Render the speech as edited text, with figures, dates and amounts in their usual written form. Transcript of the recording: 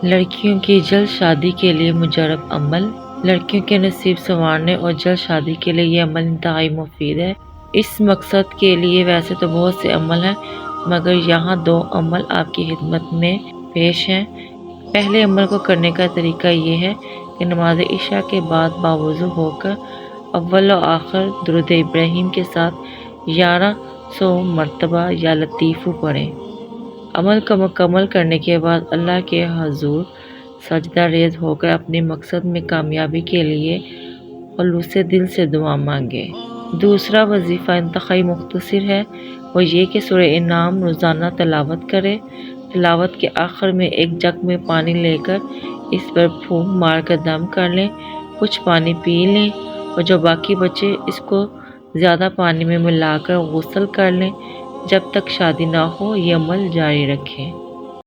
لڑکیوں کی جلد شادی کے لیے مجرب عمل۔ لڑکیوں کے نصیب سنوارنے اور جلد شادی کے لیے یہ عمل انتہائی مفید ہے۔ اس مقصد کے لیے ویسے تو بہت سے عمل ہیں، مگر یہاں 2 عمل آپ کی خدمت میں پیش ہیں۔ پہلے عمل کو کرنے کا طریقہ یہ ہے کہ نماز عشاء کے بعد باوضو ہو کر اول و آخر درود ابراہیم کے ساتھ 1100 مرتبہ یا لطیفو پڑھیں۔ عمل کو مکمل کرنے کے بعد اللہ کے حضور سجدہ ریز ہو کر اپنے مقصد میں کامیابی کے لیے خلوص دل سے دعا مانگیں۔ دوسرا وظیفہ انتہائی مختصر ہے، وہ یہ کہ سورہ انعام روزانہ تلاوت کریں۔ تلاوت کے آخر میں ایک جگ میں پانی لے کر اس پر پھونک مار کر دم کر لیں، کچھ پانی پی لیں اور جو باقی بچے اس کو زیادہ پانی میں ملا کر غسل کر لیں۔ جب تک شادی نہ ہو یہ عمل جاری رکھیں۔